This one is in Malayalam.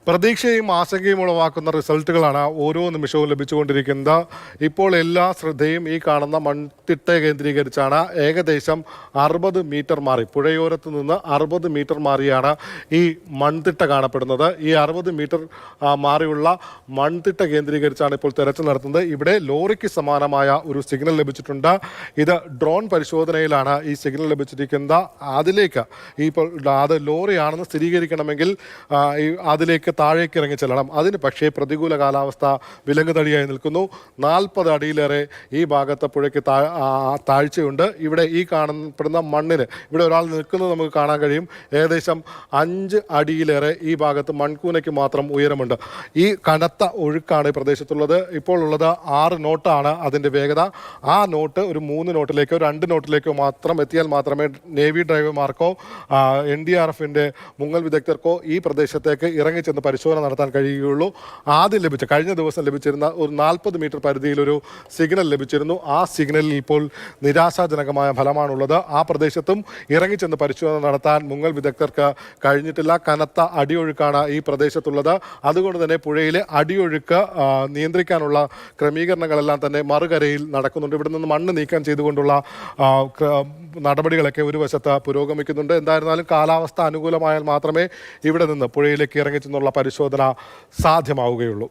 പ്രതീക്ഷയും ആശങ്കയും ഉളവാക്കുന്ന റിസൾട്ടുകളാണ് ഓരോ നിമിഷവും ലഭിച്ചുകൊണ്ടിരിക്കുന്നത്. ഇപ്പോൾ എല്ലാ ശ്രദ്ധയും ഈ കാണുന്ന മൺതിട്ട കേന്ദ്രീകരിച്ചാണ്. ഏകദേശം 60 മീറ്റർ മാറി, പുഴയോരത്ത് നിന്ന് 60 മീറ്റർ മാറിയാണ് ഈ മൺതിട്ട കാണപ്പെടുന്നത്. ഈ 60 മീറ്റർ മാറിയുള്ള മൺതിട്ട കേന്ദ്രീകരിച്ചാണ് ഇപ്പോൾ തെരച്ചിൽ നടത്തുന്നത്. ഇവിടെ ലോറിക്ക് സമാനമായ ഒരു സിഗ്നൽ ലഭിച്ചിട്ടുണ്ട്. ഇത് ഡ്രോൺ പരിശോധനയിലാണ് ഈ സിഗ്നൽ ലഭിച്ചിരിക്കുന്നത്. അതിലേക്ക് ഇപ്പോൾ അത് ലോറിയാണെന്ന് സ്ഥിരീകരിക്കണമെങ്കിൽ അതിലേക്ക് താഴേക്ക് ഇറങ്ങി ചെല്ലണം. അതിന് പക്ഷേ പ്രതികൂല കാലാവസ്ഥ വിലങ്ങുതടിയായി നിൽക്കുന്നു. 40 അടിയിലേറെ ഈ ഭാഗത്ത് പുഴയ്ക്ക് താഴ്ചയുണ്ട്. ഇവിടെ ഈ കാണപ്പെടുന്ന മണ്ണിന് ഇവിടെ ഒരാൾ നിൽക്കുന്നത് നമുക്ക് കാണാൻ കഴിയും. ഏകദേശം 5 അടിയിലേറെ ഈ ഭാഗത്ത് മൺകൂനയ്ക്ക് മാത്രം ഉയരമുണ്ട്. ഈ കനത്ത ഒഴുക്കാണ് ഈ പ്രദേശത്തുള്ളത്. ഇപ്പോൾ ഉള്ളത് 6 നോട്ടാണ് അതിൻ്റെ വേഗത. ആ നോട്ട് ഒരു 3 നോട്ടിലേക്കോ 2 നോട്ടിലേക്കോ മാത്രം എത്തിയാൽ മാത്രമേ നേവി ഡ്രൈവർമാർക്കോ NDRFിൻ്റെ മുങ്ങൽ വിദഗ്ധർക്കോ ഈ പ്രദേശത്തേക്ക് ഇറങ്ങിച്ചെന്ന് പരിശോധന നടത്താൻ കഴിയുകയുള്ളൂ. കഴിഞ്ഞ ദിവസം ലഭിച്ചിരുന്ന ഒരു 40 മീറ്റർ പരിധിയിലൊരു സിഗ്നൽ ലഭിച്ചിരുന്നു. ആ സിഗ്നലിൽ ഇപ്പോൾ നിരാശാജനകമായ ഫലമാണുള്ളത്. ആ പ്രദേശത്തും ഇറങ്ങിച്ചെന്ന് പരിശോധന നടത്താൻ മുങ്ങൽ വിദഗ്ധർക്ക് കഴിഞ്ഞിട്ടില്ല. കനത്ത അടിയൊഴുക്കാണ് ഈ പ്രദേശത്തുള്ളത്. അതുകൊണ്ട് തന്നെ പുഴയിലെ അടിയൊഴുക്ക് നിയന്ത്രിക്കാനുള്ള ക്രമീകരണങ്ങളെല്ലാം തന്നെ മറുകരയിൽ നടക്കുന്നുണ്ട്. ഇവിടെ നിന്ന് മണ്ണ് നീക്കം ചെയ്തുകൊണ്ടുള്ള നടപടികളൊക്കെ ഒരു വശത്ത് പുരോഗമിക്കുന്നുണ്ട്. എന്തായിരുന്നാലും കാലാവസ്ഥ അനുകൂലമായാൽ മാത്രമേ ഇവിടെ നിന്ന് പുഴയിലേക്ക് ഇറങ്ങിച്ചെന്നുള്ള പരിശോധന സാധ്യമാവുകയുള്ളൂ.